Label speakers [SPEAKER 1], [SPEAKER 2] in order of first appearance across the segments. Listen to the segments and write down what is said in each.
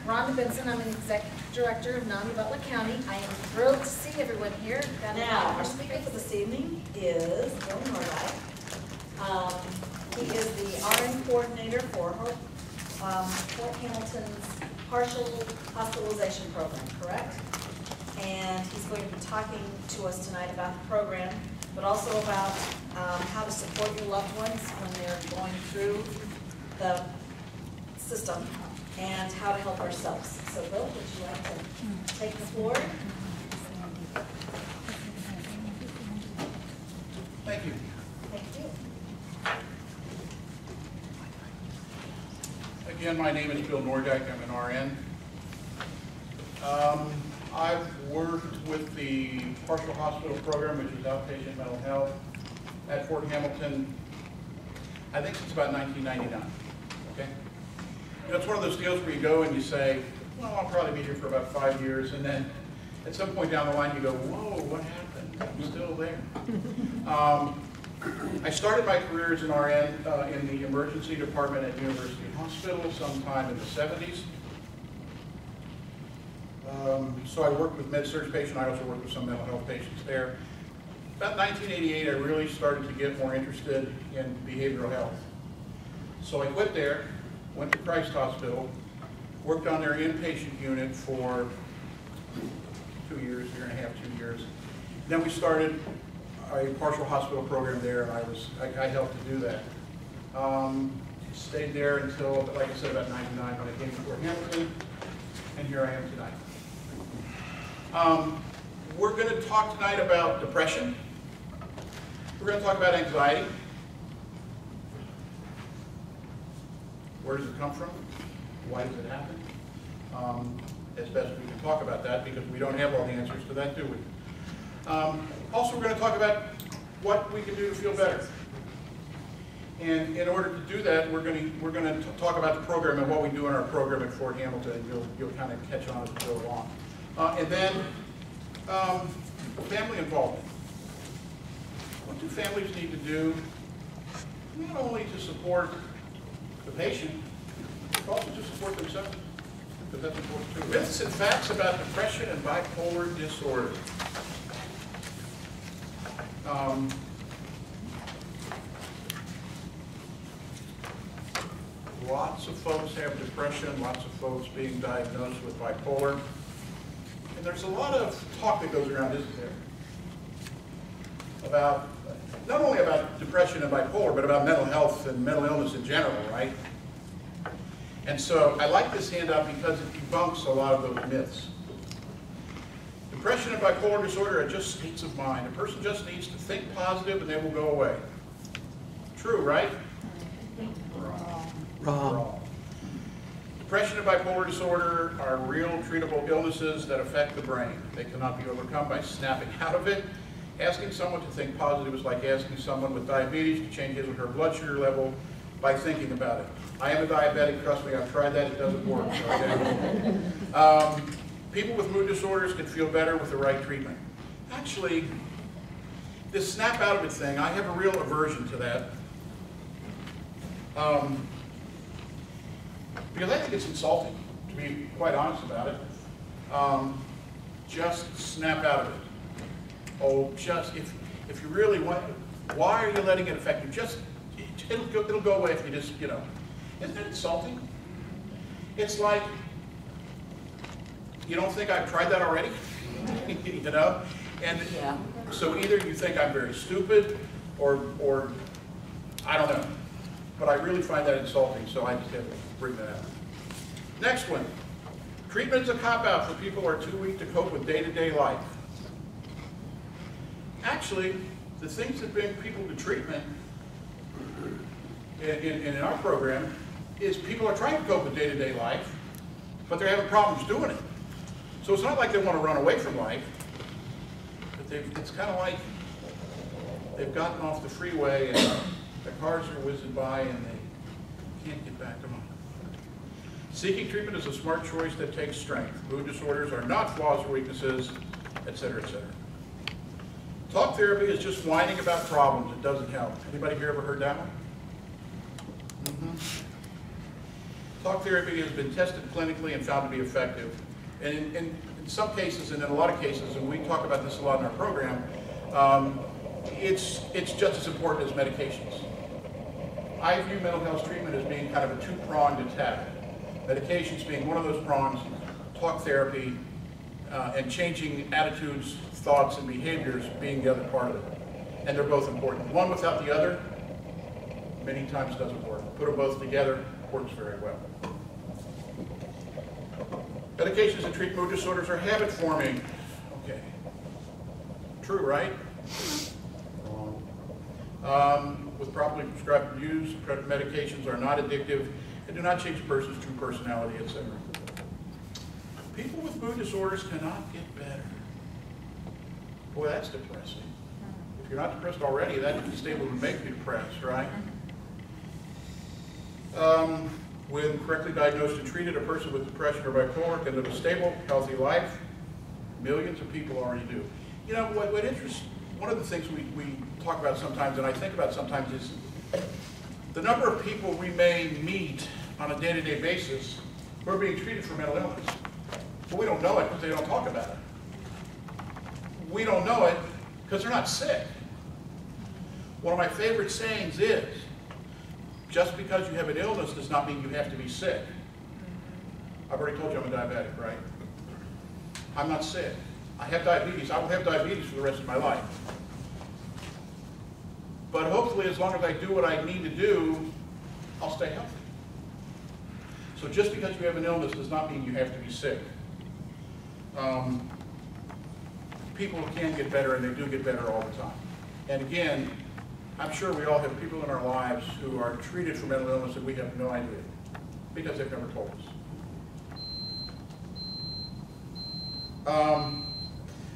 [SPEAKER 1] Rhonda Benson. I'm an Executive Director of NAMI of Butler County. I am thrilled to see everyone here.
[SPEAKER 2] Now, our speaker for this evening is Bill Nordyke. He is the RN coordinator for Fort Hamilton's partial hospitalization program, correct? And he's going to be talking to us tonight about the program, but also about how to support your loved ones when they're going through the system and how to help ourselves. So Bill, would you like to take the floor?
[SPEAKER 3] Thank you.
[SPEAKER 2] Thank you.
[SPEAKER 3] Again, my name is Bill Nordyke. I'm an RN. I've worked with the partial hospital program, which is outpatient mental health, at Fort Hamilton, I think since about 1999. Okay? You know, it's one of those deals where you go and you say, well, I'll probably be here for about 5 years, and then at some point down the line you go, whoa, what happened? I'm still there. I started my career as an RN in the emergency department at University Hospital sometime in the 70s. So I worked with med-surg patients. I also worked with some mental health patients there. About 1988, I really started to get more interested in behavioral health. So I quit there, went to Christ Hospital, worked on their inpatient unit for 2 years, year and a half, 2 years. Then we started a partial hospital program there, and I helped to do that. Stayed there until, like I said, about 99 when I came to Fort Hamilton, and here I am tonight. We're going to talk tonight about depression. We're going to talk about anxiety. Where does it come from? Why does it happen? As best we can talk about that, because we don't have all the answers to that, do we? Also, we're going to talk about what we can do to feel better. And in order to do that, we're going to talk about the program and what we do in our program at Fort Hamilton, and you'll kind of catch on as we go along. And then family involvement. What do families need to do, not only to support the patient, but also to support themselves? Because that's important too. Myths and facts about depression and bipolar disorder. Lots of folks have depression, lots of folks being diagnosed with bipolar. And there's a lot of talk that goes around, isn't there? About, not only about depression and bipolar, but about mental health and mental illness in general, right? And so I like this handout because it debunks a lot of those myths. Depression and bipolar disorder are just states of mind. A person just needs to think positive and they will go away. True, right? Wrong. Depression and bipolar disorder are real treatable illnesses that affect the brain. They cannot be overcome by snapping out of it. Asking someone to think positive is like asking someone with diabetes to change his or her blood sugar level by thinking about it. I am a diabetic, trust me, I've tried that, it doesn't work. Okay? People with mood disorders can feel better with the right treatment. Actually, this snap out of it thing, I have a real aversion to that. Because I think it's insulting, to be quite honest about it. Just snap out of it. Oh, just, if you really want, why are you letting it affect you? Just, it'll go away if you just, you know. Isn't it insulting? It's like, you don't think I've tried that already? You know? And yeah. So either you think I'm very stupid, or I don't know. But I really find that insulting, so I just have to bring that out. Next one. Treatment is a cop-out for people who are too weak to cope with day-to-day life. Actually, the things that bring people to treatment in our program is people are trying to cope with day-to-day life, but they're having problems doing it. So it's not like they want to run away from life, but it's kind of like they've gotten off the freeway and the cars are whizzing by and they can't get back to normal. Seeking treatment is a smart choice that takes strength. Mood disorders are not flaws or weaknesses, etc., etc. Talk therapy is just whining about problems. It doesn't help. Anybody here ever heard that one? Talk therapy has been tested clinically and found to be effective. And in some cases, and in a lot of cases, and we talk about this a lot in our program, it's just as important as medications. I view mental health treatment as being kind of a two-pronged attack. Medications being one of those prongs, talk therapy, and changing attitudes, thoughts, and behaviors being the other part of it. And they're both important. One without the other, many times doesn't work. Put them both together, works very well. Medications that treat mood disorders are habit forming. Okay. True, right? Wrong. With properly prescribed use, medications are not addictive and do not change a person's true personality, etc. People with mood disorders cannot get better. Boy, that's depressing. If you're not depressed already, that is able to make you depressed, right? When correctly diagnosed and treated, a person with depression or bipolar can live a stable, healthy life. Millions of people already do. You know, what interests, one of the things we talk about sometimes, and I think about sometimes, is the number of people we may meet on a day-to-day basis who are being treated for mental illness. But we don't know it because they don't talk about it. We don't know it because they're not sick. One of my favorite sayings is, just because you have an illness does not mean you have to be sick. I've already told you I'm a diabetic, right? I'm not sick. I have diabetes. I will have diabetes for the rest of my life. But hopefully, as long as I do what I need to do, I'll stay healthy. So just because you have an illness does not mean you have to be sick. People can get better, and they do get better all the time. And again, I'm sure we all have people in our lives who are treated for mental illness and we have no idea because they've never told us.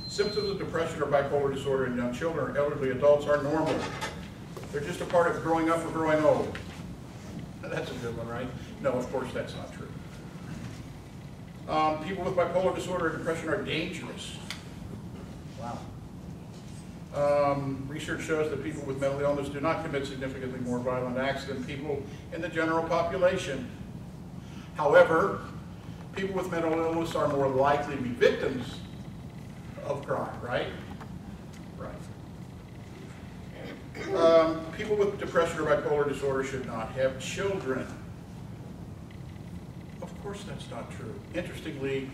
[SPEAKER 3] Symptoms of depression or bipolar disorder in young children or elderly adults are normal. They're just a part of growing up or growing old. That's a good one, right? No, of course that's not true. People with bipolar disorder or depression are dangerous. Wow. Research shows that people with mental illness do not commit significantly more violent acts than people in the general population. However, people with mental illness are more likely to be victims of crime, right? Right. People with depression or bipolar disorder should not have children. Of course that's not true. Interestingly,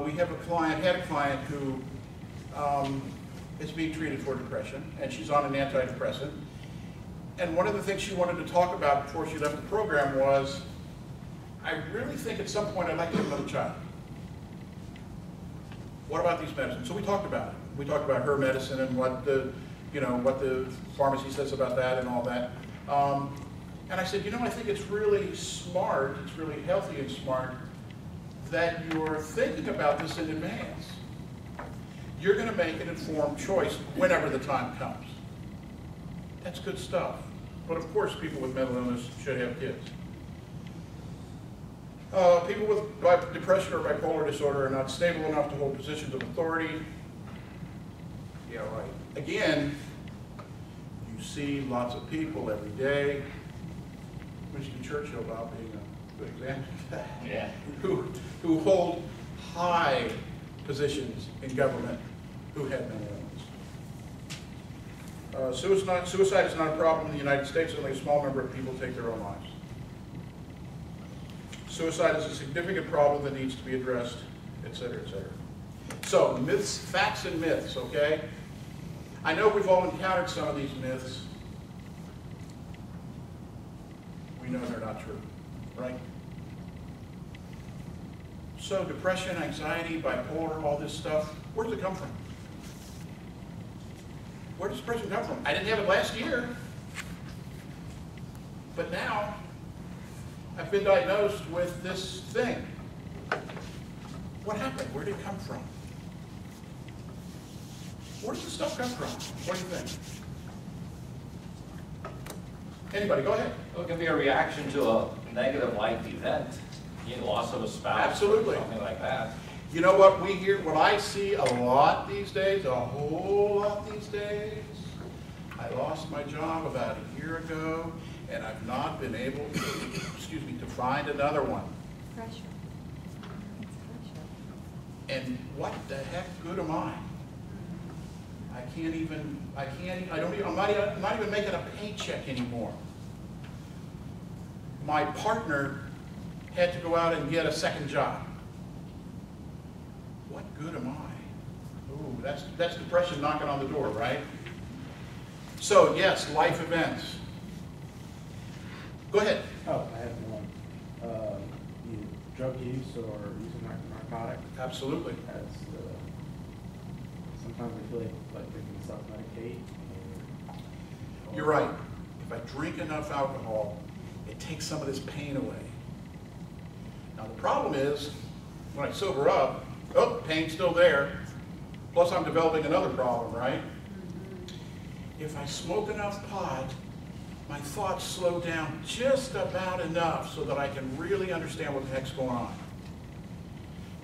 [SPEAKER 3] we have had a client who is being treated for depression, and she's on an antidepressant. And one of the things she wanted to talk about before she left the program was, I really think at some point I'd like to have another child. What about these medicines? So we talked about it. We talked about her medicine and what the pharmacy says about that and all that. And I said, I think it's really smart, it's really healthy and smart that you're thinking about this in advance. You're going to make an informed choice whenever the time comes. That's good stuff. But of course, people with mental illness should have kids. People with depression or bipolar disorder are not stable enough to hold positions of authority. Yeah, right. Again, you see lots of people every day. Winston Churchill about being a good example of that.
[SPEAKER 4] Yeah.
[SPEAKER 3] Who hold high positions in government who had mental illness. Suicide is not a problem in the United States. Only a small number of people take their own lives. Suicide is a significant problem that needs to be addressed, et cetera, et cetera. So, myths, facts and myths, okay? I know we've all encountered some of these myths. We know they're not true, right? So depression, anxiety, bipolar, all this stuff, where does it come from? Where does depression come from? I didn't have it last year, but now I've been diagnosed with this thing. What happened? Where did it come from? Where does this stuff come from? What do you think? Anybody, go ahead.
[SPEAKER 4] Well, it can be a reaction to a negative life event. Loss of a spouse.
[SPEAKER 3] Absolutely.
[SPEAKER 4] Or something like that.
[SPEAKER 3] You know what we hear, what I see a lot these days, a whole lot these days? I lost my job about a year ago, and I've not been able, excuse me, to find another one.
[SPEAKER 5] Pressure.
[SPEAKER 3] And what the heck good am I? I'm not even making a paycheck anymore. My partner had to go out and get a second job. What good am I? Ooh, that's depression knocking on the door, right? So yes, life events. Go ahead.
[SPEAKER 6] Oh, I have one. Drug use or using narcotic.
[SPEAKER 3] Absolutely.
[SPEAKER 6] That's, sometimes I feel like they can self-medicate.
[SPEAKER 3] You're right. If I drink enough alcohol, it takes some of this pain away. Now the problem is, when I sober up, oh, pain's still there. Plus I'm developing another problem, right? If I smoke enough pot, my thoughts slow down just about enough so that I can really understand what the heck's going on.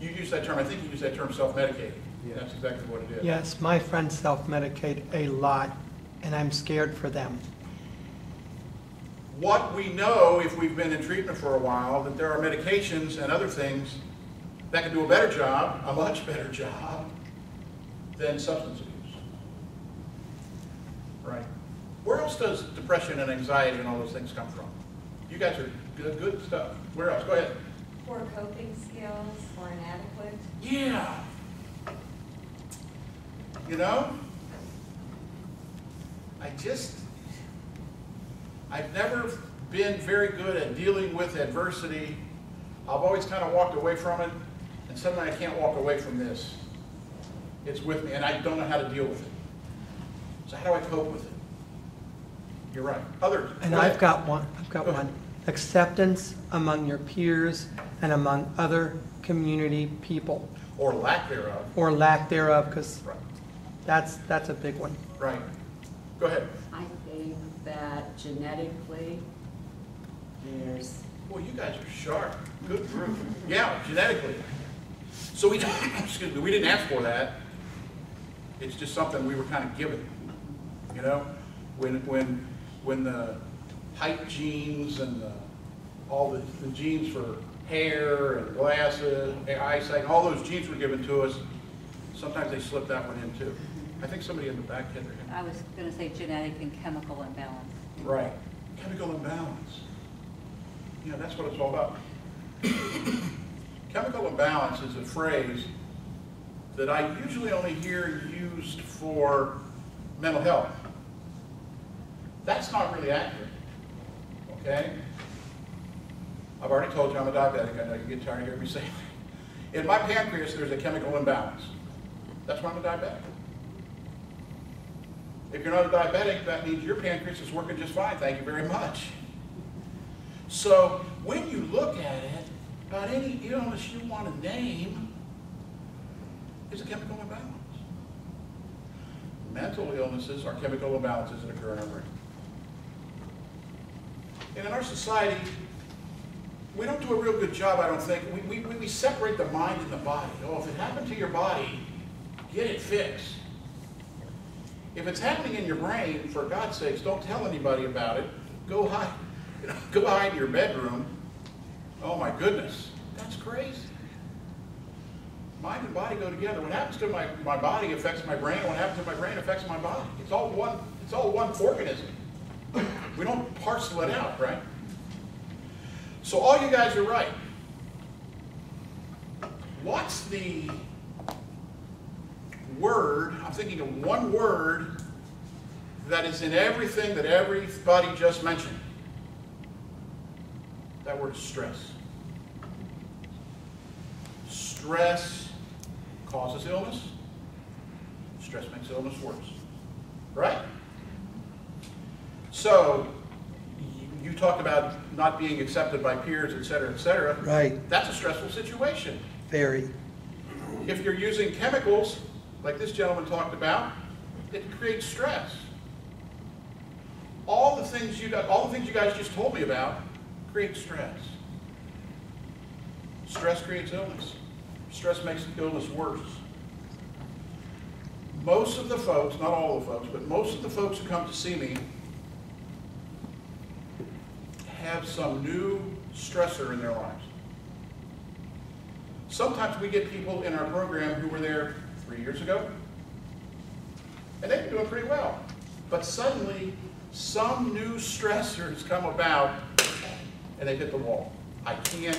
[SPEAKER 3] You use that term, I think you use that term self-medicating.
[SPEAKER 6] Yeah.
[SPEAKER 3] That's exactly what it is.
[SPEAKER 7] Yes, my friends self-medicate a lot, and I'm scared for them.
[SPEAKER 3] What we know, if we've been in treatment for a while, that there are medications and other things that can do a better job, a much better job, than substance abuse. Right? Where else does depression and anxiety and all those things come from? You guys are good stuff. Where else? Go ahead.
[SPEAKER 5] Poor coping skills or inadequate.
[SPEAKER 3] Yeah. You know, I've never been very good at dealing with adversity. I've always kind of walked away from it, and suddenly I can't walk away from this. It's with me, and I don't know how to deal with it. So how do I cope with it? You're right. Others.
[SPEAKER 7] And
[SPEAKER 3] Go ahead.
[SPEAKER 7] I've got one.
[SPEAKER 3] Go ahead.
[SPEAKER 7] Acceptance among your peers and among other community people,
[SPEAKER 3] Or lack thereof.
[SPEAKER 7] or lack thereof, because
[SPEAKER 3] Right.
[SPEAKER 7] that's a big one.
[SPEAKER 3] Right. Go ahead.
[SPEAKER 8] I think that genetically, there's,
[SPEAKER 3] Boy, you guys are sharp. Good group. Yeah, genetically. So we, excuse me, we didn't ask for that. It's just something we were kind of given. You know, when the height genes and all the genes for hair and glasses, eyesight, all those genes were given to us. Sometimes they slip that one in too. I think somebody in the back had their hand.
[SPEAKER 8] I was going to say genetic and chemical imbalance.
[SPEAKER 3] Right. Chemical imbalance. Yeah, that's what it's all about. Chemical imbalance is a phrase that I usually only hear used for mental health. That's not really accurate, okay? I've already told you I'm a diabetic. I know you get tired of hearing me say it. In my pancreas, there's a chemical imbalance. That's why I'm a diabetic. If you're not a diabetic, that means your pancreas is working just fine. Thank you very much. So when you look at it, about any illness you want to name is a chemical imbalance. Mental illnesses are chemical imbalances that occur in our brain. And in our society, we don't do a real good job, I don't think. We separate the mind and the body. Oh, if it happened to your body, get it fixed. If it's happening in your brain, for God's sakes, don't tell anybody about it. Go hide, go hide in your bedroom. Oh my goodness, that's crazy. Mind and body go together. What happens to my body affects my brain, and what happens to my brain affects my body. It's all one organism. We don't parcel it out, right? So all you guys are right. What's the word, I'm thinking of one word that is in everything that everybody just mentioned. That word is stress. Stress causes illness. Stress makes illness worse. Right? So, you talked about not being accepted by peers, et cetera, et cetera.
[SPEAKER 7] Right.
[SPEAKER 3] That's a stressful situation.
[SPEAKER 7] Very.
[SPEAKER 3] If you're using chemicals, like this gentleman talked about, it creates stress. All the things you guys just told me about create stress. Stress creates illness. Stress makes illness worse. Most of the folks, not all the folks, but most of the folks who come to see me have some new stressor in their lives. Sometimes we get people in our program who were there 3 years ago, and they've been doing pretty well. But suddenly, some new stressors come about, and they hit the wall. I can't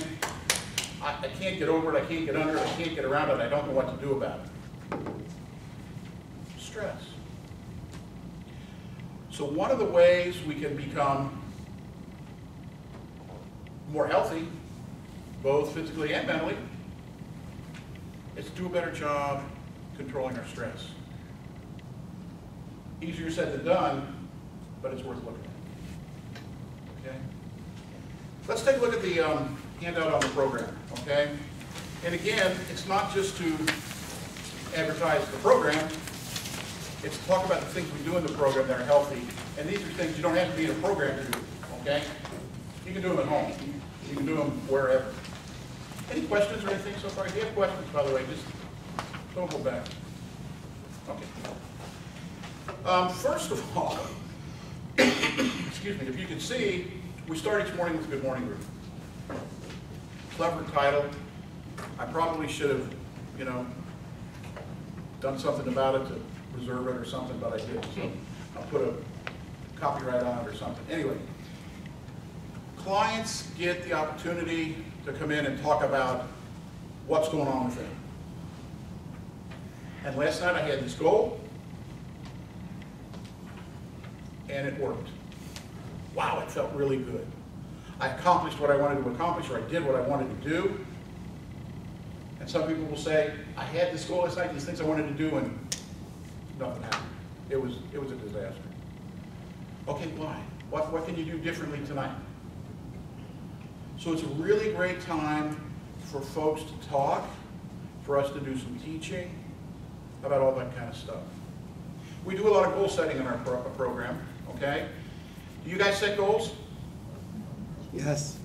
[SPEAKER 3] get over it, I can't get under it, I can't get around it, I don't know what to do about it. Stress. So one of the ways we can become more healthy, both physically and mentally, is to do a better job controlling our stress. Easier said than done, but it's worth looking at. Okay? Let's take a look at the handout on the program, okay? And again, it's not just to advertise the program, it's to talk about the things we do in the program that are healthy. And these are things you don't have to be in a program to do, okay? You can do them at home. You can do them wherever. Any questions or anything so far? If you have questions, by the way, just don't go back. Okay. First of all, excuse me, if you can see, we start each morning with a good morning group. Clever title. I probably should have, done something about it to preserve it or something, but I didn't. So I'll put a copyright on it or something. Anyway, clients get the opportunity to come in and talk about what's going on with them. And last night I had this goal, and it worked. Wow, it felt really good. I accomplished what I wanted to accomplish, or I did what I wanted to do. And some people will say, I had this goal last night, these things I wanted to do, and nothing happened. It was a disaster. Okay, why? What can you do differently tonight? So it's a really great time for folks to talk, for us to do some teaching about all that kind of stuff. We do a lot of goal setting in our program, okay? Do you guys set goals?
[SPEAKER 7] Yes.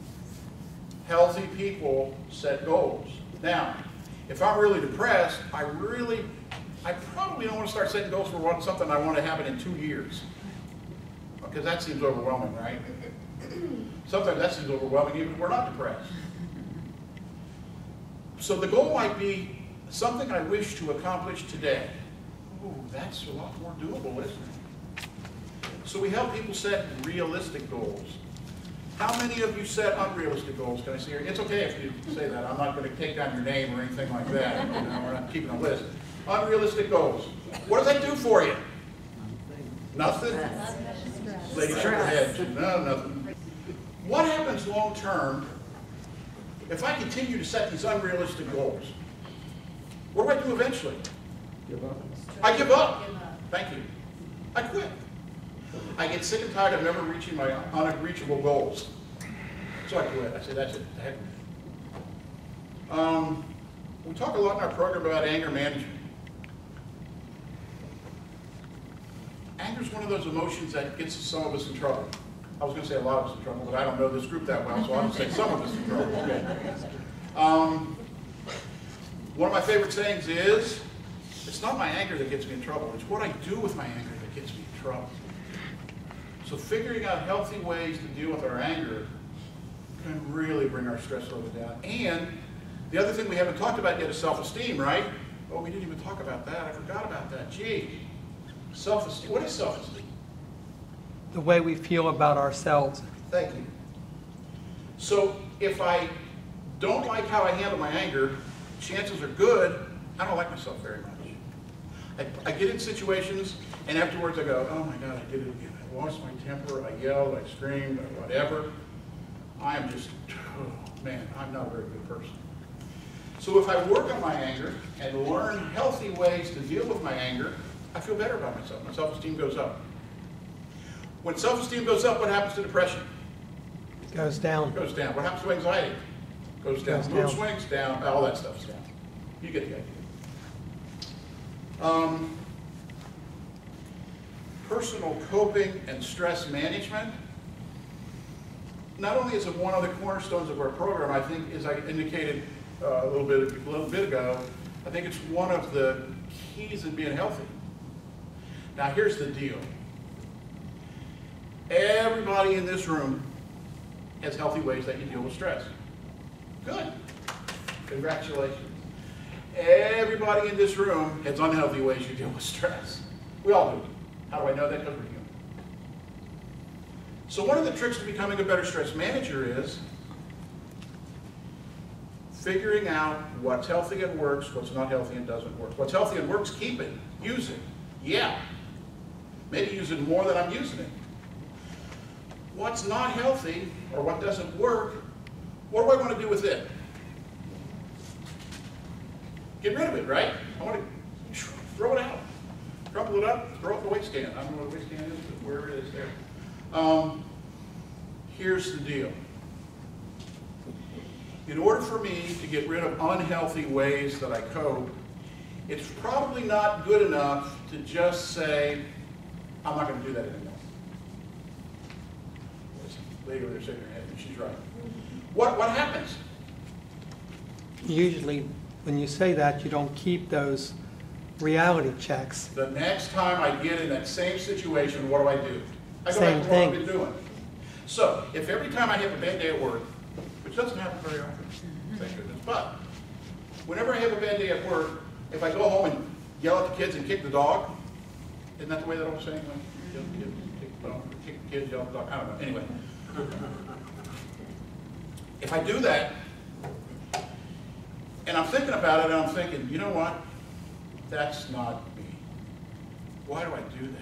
[SPEAKER 3] Healthy people set goals. Now, if I'm really depressed, I probably don't want to start setting goals for something I want to happen in 2 years. Because that seems overwhelming, right? Sometimes that seems overwhelming even if we're not depressed. So the goal might be something I wish to accomplish today. Ooh, that's a lot more doable, isn't it? So we help people set realistic goals. How many of you set unrealistic goals? Can I see here? It's okay if you say that. I'm not going to take down your name or anything like that. We're not keeping a list. Unrealistic goals. What does that do for you? Nothing? Lady shook her head. No, nothing. What happens long term if I continue to set these unrealistic goals? What do I do eventually?
[SPEAKER 6] Give up.
[SPEAKER 3] I give up. Thank you. I quit. I get sick and tired of never reaching my unreachable goals. So I quit. I say, that's it. Heck with it. We talk a lot in our program about anger management. Anger is one of those emotions that gets some of us in trouble. I was going to say a lot of us in trouble, but I don't know this group that well, so I'll just say some of us in trouble. Okay. One of my favorite sayings is, it's not my anger that gets me in trouble, it's what I do with my anger that gets me in trouble. So figuring out healthy ways to deal with our anger can really bring our stress level down. And the other thing we haven't talked about yet is self-esteem, right? Oh, we didn't even talk about that. I forgot about that. Gee. Self-esteem. What is self-esteem?
[SPEAKER 7] The way we feel about ourselves.
[SPEAKER 3] Thank you. So if I don't like how I handle my anger, chances are good I don't like myself very much. I get in situations and afterwards I go, oh my God, I did it again. I lost my temper, I yelled, I screamed, or whatever. I am just, oh man, I'm not a very good person. So if I work on my anger and learn healthy ways to deal with my anger, I feel better about myself. My self-esteem goes up. When self-esteem goes up, what happens to depression?
[SPEAKER 7] Goes down.
[SPEAKER 3] It goes down. What happens to anxiety? Goes down.
[SPEAKER 7] Goes
[SPEAKER 3] Mood
[SPEAKER 7] down.
[SPEAKER 3] swings, down. All that stuff's down. You get the idea. Personal coping and stress management. Not only is it one of the cornerstones of our program, I think, as I indicated a little bit ago, I think it's one of the keys in being healthy. Now here's the deal. Everybody in this room has healthy ways that you deal with stress. Good. Congratulations. Everybody in this room has unhealthy ways you deal with stress. We all do. How do I know that? Because we're human. So one of the tricks to becoming a better stress manager is figuring out what's healthy and works, what's not healthy and doesn't work. What's healthy and works, keep it. Use it. Yeah. Maybe use it more than I'm using it. What's not healthy or what doesn't work, what do I want to do with it? Get rid of it, right? I want to throw it out. Crumple it up, throw it in the waste can. I don't know what a waste can is, but wherever it is there. Here's the deal. In order for me to get rid of unhealthy ways that I cope, it's probably not good enough to just say, I'm not going to do that anymore. This lady over there shaking her head, and she's right. What happens?
[SPEAKER 7] Usually, when you say that, you don't keep those reality checks.
[SPEAKER 3] The next time I get in that same situation, what do? I go
[SPEAKER 7] Same
[SPEAKER 3] back to
[SPEAKER 7] thing.
[SPEAKER 3] what I've been doing. So, if every time I have a bad day at work, which doesn't happen very often, thank goodness, but whenever I have a bad day at work, if I go home and yell at the kids and kick the dog, isn't that the way that old saying went? Kick the kids, yell at the dog, I don't know, anyway. If I do that, and I'm thinking about it, and I'm thinking, you know what? That's not me. Why do I do that?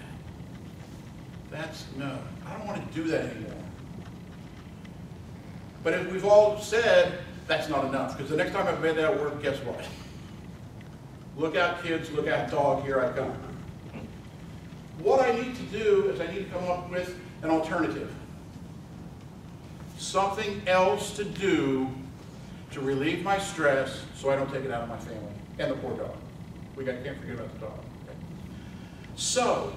[SPEAKER 3] No, I don't want to do that anymore. But as we've all said, that's not enough, because the next time I've been at work, guess what? Look out, kids, look out, dog, here I come. What I need to do is I need to come up with an alternative. Something else to do to relieve my stress so I don't take it out on my family and the poor dog. Can't forget about the dog. Okay. So,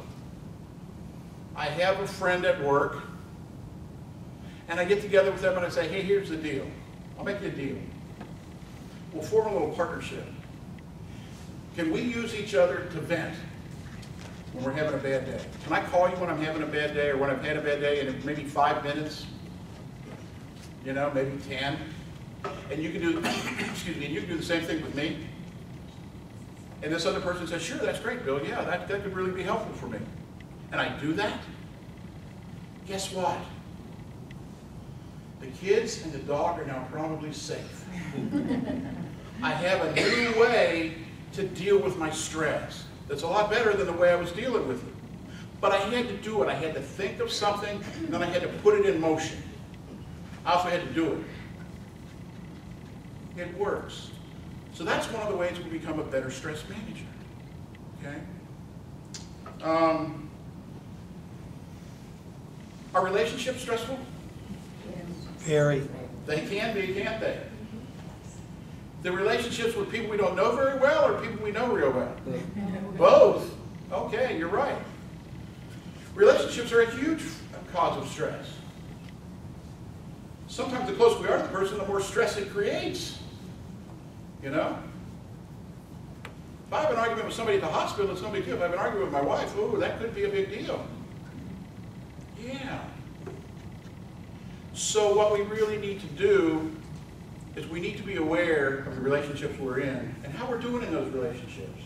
[SPEAKER 3] I have a friend at work, and I get together with them and I say, hey, here's the deal. I'll make you a deal. We'll form a little partnership. Can we use each other to vent when we're having a bad day? Can I call you when I'm having a bad day or when I've had a bad day in maybe 5 minutes? You know, maybe 10? And you can do, excuse me, and you can do the same thing with me. And this other person says, sure, that's great, Bill. Yeah, that could really be helpful for me. And I do that. Guess what? The kids and the dog are now probably safe. I have a new way to deal with my stress that's a lot better than the way I was dealing with it. But I had to do it. I had to think of something, and then I had to put it in motion. I also had to do it. It works. So that's one of the ways we become a better stress manager. Okay? Are relationships stressful?
[SPEAKER 7] Very.
[SPEAKER 3] They can be, can't they? The relationships with people we don't know very well or people we know real well? Both. Okay, you're right. Relationships are a huge cause of stress. Sometimes the closer we are to the person, the more stress it creates. You know? If I have an argument with somebody at the hospital, it's no big deal. If I have an argument with my wife, oh, that could be a big deal. Yeah. So what we really need to do is we need to be aware of the relationships we're in and how we're doing in those relationships.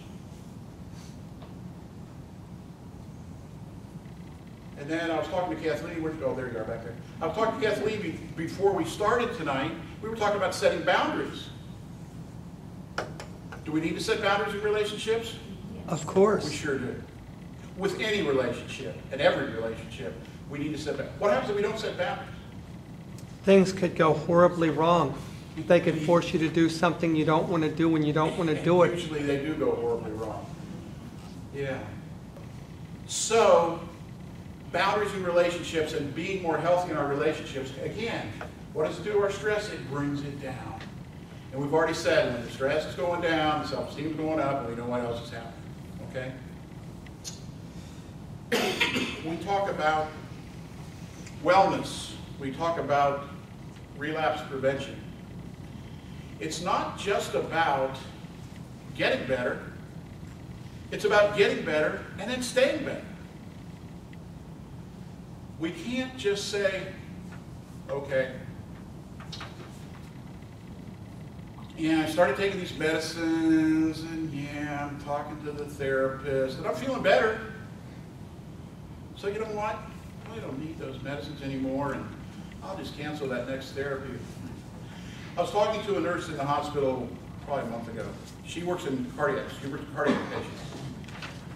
[SPEAKER 3] And then I was talking to Kathleen, oh, there you are back there. I was talking to Kathleen before we started tonight. We were talking about setting boundaries. Do we need to set boundaries in relationships?
[SPEAKER 7] Of course.
[SPEAKER 3] We sure do. With any relationship, and every relationship, we need to set boundaries. What happens if we don't set boundaries?
[SPEAKER 7] Things could go horribly wrong. They could force you to do something you don't want to do when you don't want to do it.
[SPEAKER 3] Usually they do go horribly wrong. Yeah. So, boundaries in relationships and being more healthy in our relationships, again, what does it do to our stress? It brings it down. And we've already said when the stress is going down, the self-esteem is going up, and we know what else is happening. Okay? We talk about wellness. We talk about relapse prevention. It's not just about getting better. It's about getting better and then staying better. We can't just say, Okay. Yeah, I started taking these medicines, and yeah, I'm talking to the therapist, and I'm feeling better. So you know what? I really don't need those medicines anymore, and I'll just cancel that next therapy. I was talking to a nurse in the hospital probably a month ago. She works in cardiac. She works with cardiac patients.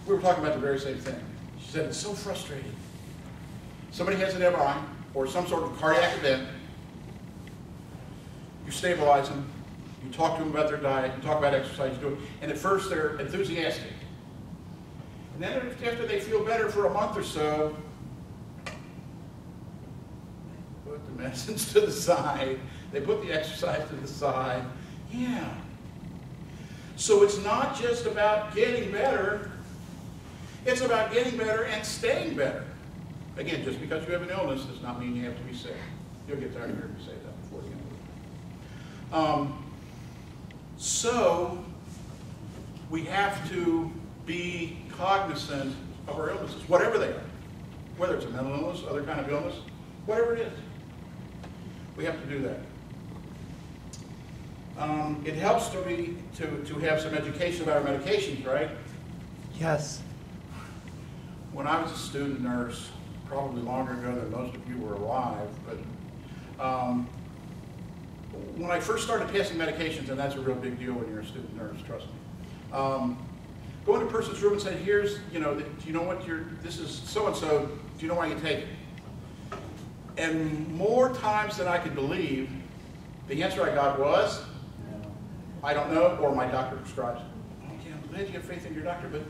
[SPEAKER 3] We were talking about the very same thing. She said, it's so frustrating. Somebody has an MRI or some sort of cardiac event. You stabilize them. You talk to them about their diet. You talk about exercise. You do it. And at first, they're enthusiastic. And then after they feel better for a month or so, put the medicines to the side. They put the exercise to the side. Yeah. So it's not just about getting better. It's about getting better and staying better. Again, just because you have an illness does not mean you have to be sick. You'll get tired of hearing me say that before the end of it. So we have to be cognizant of our illnesses, whatever they are. Whether it's a mental illness, other kind of illness, whatever it is. We have to do that. It helps to have some education about our medications, right?
[SPEAKER 7] Yes.
[SPEAKER 3] When I was a student nurse, probably longer ago than most of you were alive, but when I first started passing medications, and that's a real big deal when you're a student nurse, trust me, go into a person's room and say, here's, do you know what this is so-and-so, do you know why you take it? And more times than I could believe, the answer I got was, I don't know, or my doctor prescribes it. Okay, I'm glad you have faith in your doctor, but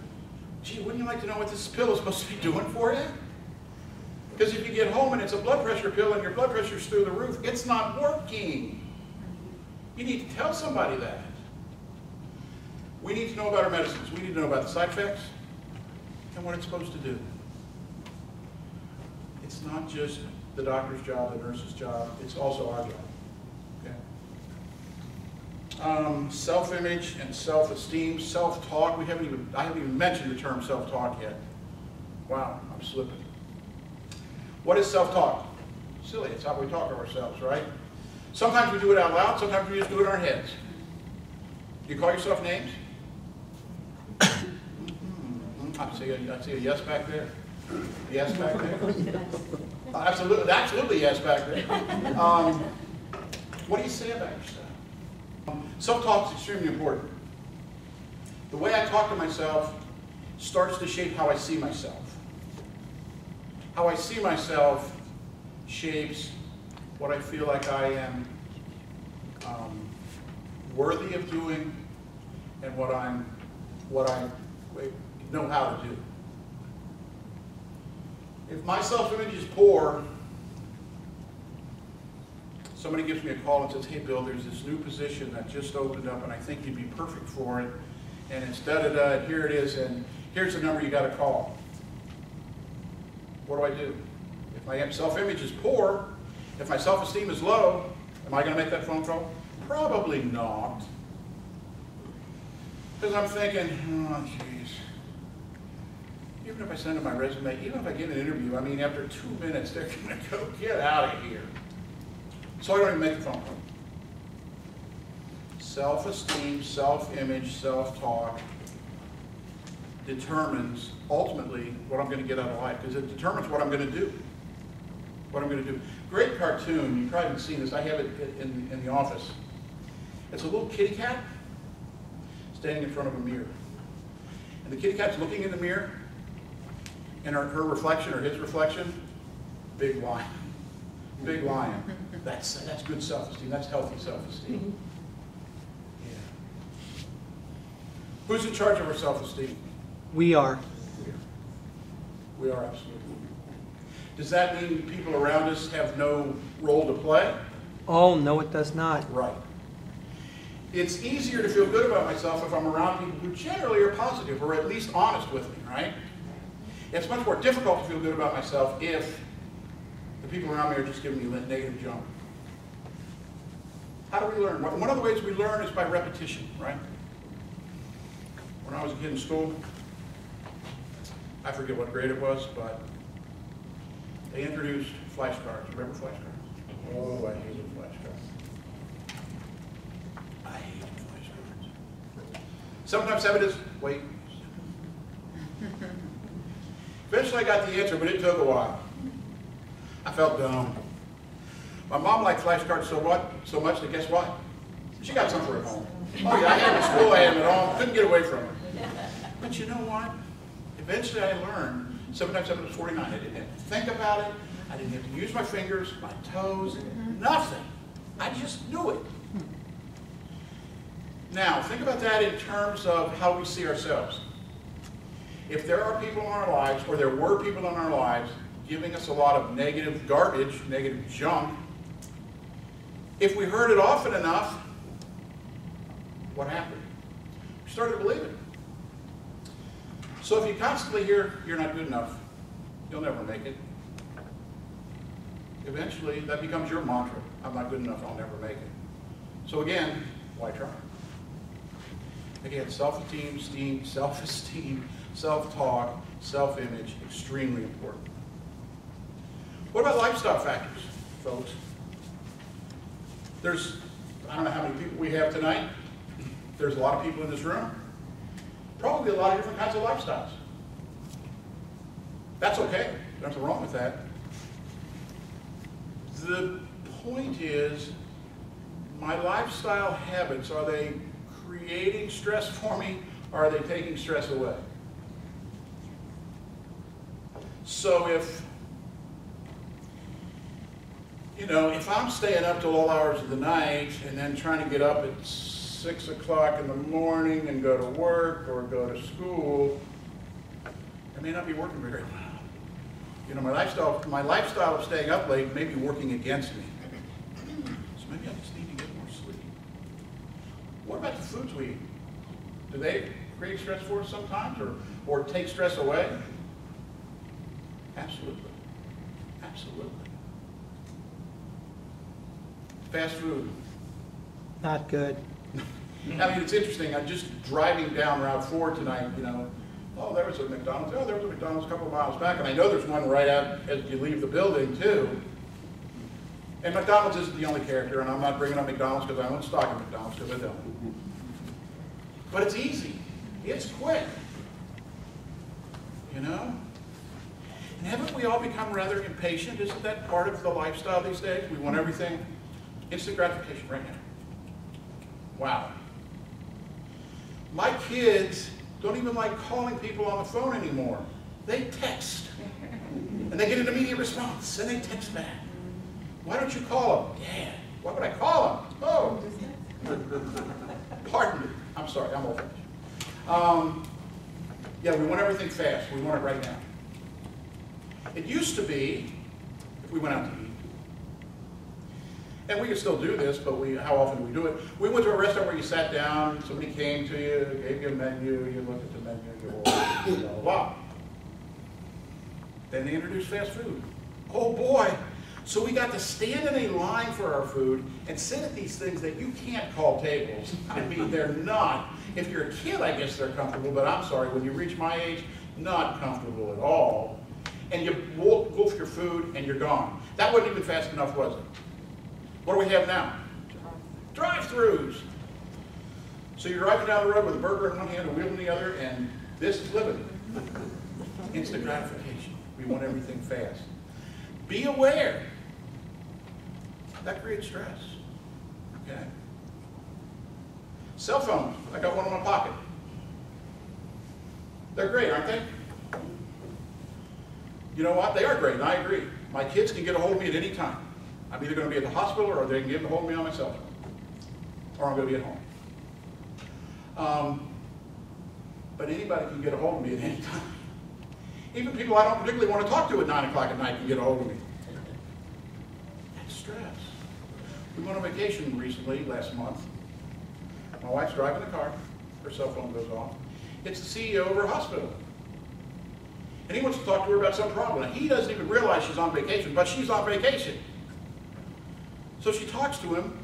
[SPEAKER 3] gee, wouldn't you like to know what this pill is supposed to be doing for you? Because if you get home and it's a blood pressure pill and your blood pressure's through the roof, it's not working. You need to tell somebody that. We need to know about our medicines. We need to know about the side effects and what it's supposed to do. It's not just the doctor's job, the nurse's job, it's also our job. Okay? Self-image and self-esteem, self-talk. I haven't even mentioned the term self-talk yet. Wow, I'm slipping. What is self-talk? Silly, it's how we talk to ourselves, right? Sometimes we do it out loud, sometimes we just do it in our heads. Do you call yourself names? I see a yes back there. Yes back there. Absolutely yes back there. What do you say about yourself? Self-talk is extremely important. The way I talk to myself starts to shape how I see myself. How I see myself shapes what I feel like I am worthy of doing and what I know how to do. If my self-image is poor, somebody gives me a call and says, hey Bill, there's this new position that just opened up and I think you'd be perfect for it, and it's da-da-da, and here it is, and here's the number you got to call. What do I do? If my self-image is poor, if my self-esteem is low, am I going to make that phone call? Probably not. Because I'm thinking, oh jeez, even if I send them my resume, even if I get an interview, I mean, after 2 minutes, they're going to go, get out of here. So I don't even make the phone call. Self-esteem, self-image, self-talk determines ultimately what I'm going to get out of life, because it determines what I'm going to do. What I'm going to do. Great cartoon, you probably haven't seen this, I have it in the office. It's a little kitty cat standing in front of a mirror. And the kitty cat's looking in the mirror, and her reflection, or his reflection, big lion. Big lion. That's good self-esteem, that's healthy self-esteem. Yeah. Who's in charge of our self-esteem?
[SPEAKER 7] We are.
[SPEAKER 3] We are, absolutely. Does that mean people around us have no role to play?
[SPEAKER 7] Oh, no, it does not.
[SPEAKER 3] Right. It's easier to feel good about myself if I'm around people who generally are positive, or at least honest with me, right? It's much more difficult to feel good about myself if the people around me are just giving me negative junk. How do we learn? One of the ways we learn is by repetition, right? When I was a kid in school, I forget what grade it was, but they introduced flashcards. Remember flashcards? Sometimes 7 is, wait. Eventually I got the answer, but it took a while. I felt dumb. My mom liked flashcards so much that guess what? She got some for at home. Oh yeah, I had them at school, I had them at home, couldn't get away from her. But you know what? Eventually I learned 7 times 7 is 49. I didn't have to think about it. I didn't have to use my fingers, my toes, nothing. I just knew it. Now, think about that in terms of how we see ourselves. If there are people in our lives, or there were people in our lives, giving us a lot of negative garbage, negative junk, if we heard it often enough, what happened? We started to believe it. So if you constantly hear, you're not good enough, you'll never make it. Eventually, that becomes your mantra. I'm not good enough, I'll never make it. So again, why try? Again, self-esteem, self-talk, self-image, extremely important. What about lifestyle factors, folks? I don't know how many people we have tonight. There's a lot of people in this room. Probably a lot of different kinds of lifestyles. That's okay. There's nothing wrong with that. The point is, my lifestyle habits, are they creating stress for me, or are they taking stress away? So if I'm staying up till all hours of the night and then trying to get up at 6 o'clock in the morning and go to work or go to school, I may not be working very well. My lifestyle of staying up late may be working against me. So maybe I just need to get more sleep. What about the foods we eat? Do they create stress for us sometimes, or take stress away? Absolutely. Absolutely. Fast food.
[SPEAKER 7] Not good.
[SPEAKER 3] I mean, it's interesting. I'm just driving down Route 4 tonight, oh, there was a McDonald's. Oh, there was a McDonald's a couple of miles back. And I know there's one right out as you leave the building, too. And McDonald's isn't the only character, and I'm not bringing up McDonald's because I own stock in McDonald's, because I don't. But it's easy. It's quick. And haven't we all become rather impatient? Isn't that part of the lifestyle these days? We want everything instant gratification right now. Wow. My kids don't even like calling people on the phone anymore. They text. And they get an immediate response, and they text back. Why don't you call them? Dad, why would I call them? Oh. Pardon me. I'm sorry, I'm old-fashioned. Yeah, we want everything fast. We want it right now. It used to be, if we went out to eat, and we can still do this, but how often do we do it? We went to a restaurant where you sat down, somebody came to you, gave you a menu, you looked at the menu, you ordered, blah, blah, blah. Then they introduced fast food. Oh boy. So we got to stand in a line for our food and sit at these things that you can't call tables. I mean, they're not. If you're a kid, I guess they're comfortable, but I'm sorry, when you reach my age, not comfortable at all. And you wolf your food and you're gone. That wasn't even fast enough, was it? What do we have now? Drive-throughs. So you're driving down the road with a burger in one hand, a wheel in the other, and this is living. Instant gratification. We want everything fast. Be aware. That creates stress. Okay. Cell phones. I got one in my pocket. They're great, aren't they? You know what? They are great, and I agree. My kids can get a hold of me at any time. I'm either going to be at the hospital, or they can get a hold of me on my cell phone. Or I'm going to be at home. But anybody can get a hold of me at any time. Even people I don't particularly want to talk to at 9 o'clock at night can get a hold of me. That's stress. We went on vacation recently, last month. My wife's driving the car. Her cell phone goes off. It's the CEO of her hospital. And he wants to talk to her about some problem. And he doesn't even realize she's on vacation, but she's on vacation. So she talks to him,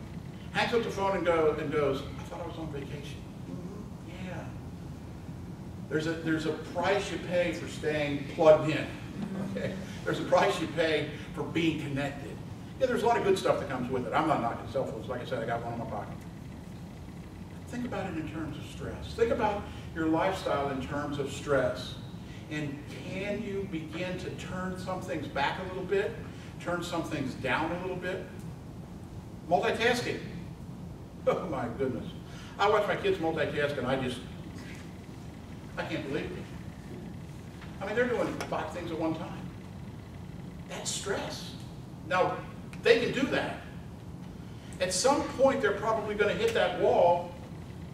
[SPEAKER 3] hangs up the phone and goes, I thought I was on vacation. Yeah. There's a price you pay for staying plugged in. Okay? There's a price you pay for being connected. Yeah, there's a lot of good stuff that comes with it. I'm not knocking cell phones. Like I said, I got one in my pocket. think about it in terms of stress. Think about your lifestyle in terms of stress. And can you begin to turn some things back a little bit? Turn some things down a little bit? Multitasking. Oh my goodness. I watch my kids multitask and I can't believe it. I mean, they're doing 5 things at one time. That's stress. Now, they can do that. At some point, they're probably going to hit that wall,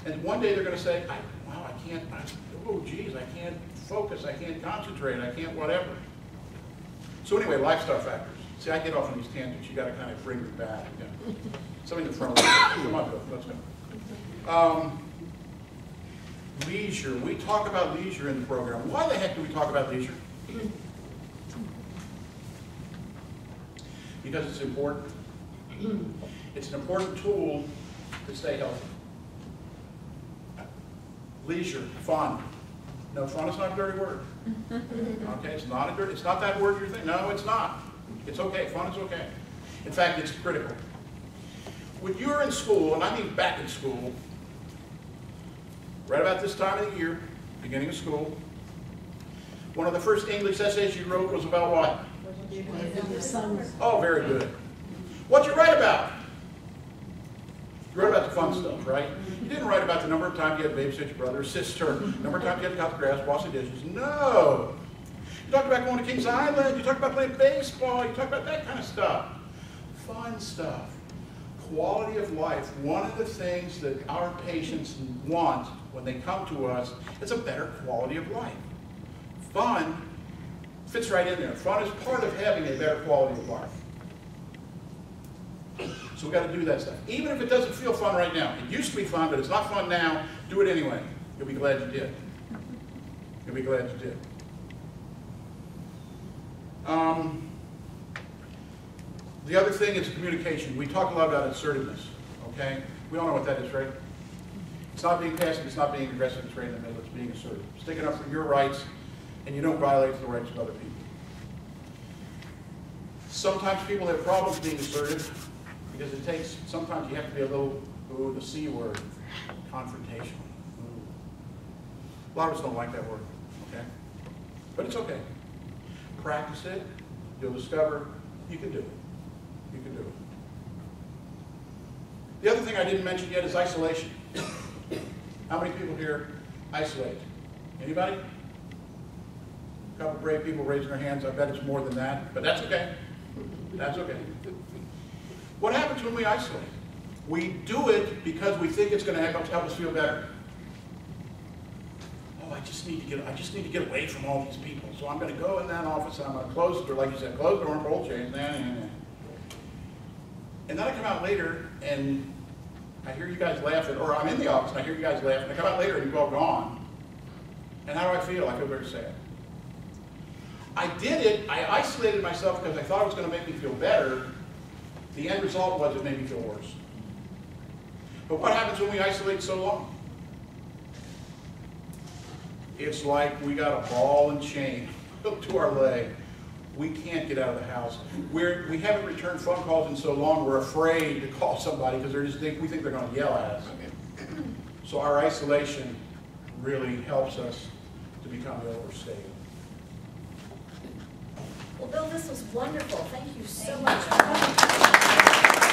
[SPEAKER 3] and one day they're going to say, wow, I can't focus, I can't concentrate, I can't whatever. So anyway, lifestyle factors. See, I get off on these tangents. You got to kind of bring me back. You know. Something in front of me. Come on, Bill, let's go. Leisure. We talk about leisure in the program. Why the heck do we talk about leisure? Because it's important. It's an important tool to stay healthy. Leisure, fun. No, fun is not a dirty word. Okay, it's not that word you're thinking. No, it's not. It's okay. Fun is okay. In fact, it's critical. When you're in school, and I mean back in school, right about this time of the year, beginning of school, one of the first English essays you wrote was about what? Oh, very good. What'd you write about? You wrote about the fun stuff, right? You didn't write about the number of times you had to babysit your brother or sister, number of times you had to cut the grass, wash the dishes. No. You talked about going to Kings Island. You talked about playing baseball. You talked about that kind of stuff. Fun stuff. Quality of life. One of the things that our patients want when they come to us is a better quality of life. Fun fits right in there. Fun is part of having a better quality of life. So we've got to do that stuff. Even if it doesn't feel fun right now. It used to be fun, but it's not fun now. Do it anyway. You'll be glad you did. You'll be glad you did. The other thing is communication. We talk a lot about assertiveness, okay? We all know what that is, right? It's not being passive, it's not being aggressive, it's right in the middle, it's being assertive. Sticking up for your rights, and you don't violate the rights of other people. Sometimes people have problems being assertive because it takes, sometimes you have to be a little, the C word, confrontational. A lot of us don't like that word, okay? But it's okay. Practice it, you'll discover you can do it. You can do it. The other thing I didn't mention yet is isolation. How many people here isolate? Anybody? A couple brave people raising their hands. I bet it's more than that, but that's okay. That's okay. What happens when we isolate? We do it because we think it's going to help us feel better. Oh, I just need to get away from all these people. So I'm going to go in that office and I'm going to close the door, like you said, close the door and roll chains. And then I come out later and I hear you guys laughing, or I'm in the office and I hear you guys laughing. I come out later and you've all gone. And how do I feel? I feel very sad. I did it, I isolated myself because I thought it was going to make me feel better. The end result was it made me feel worse. But what happens when we isolate so long? It's like we got a ball and chain hooked to our leg. We can't get out of the house. We haven't returned phone calls in so long, we're afraid to call somebody because we think they're going to yell at us. So our isolation really helps us to become ill or stable.
[SPEAKER 1] Well, Bill, this was wonderful. Thank you so much for coming.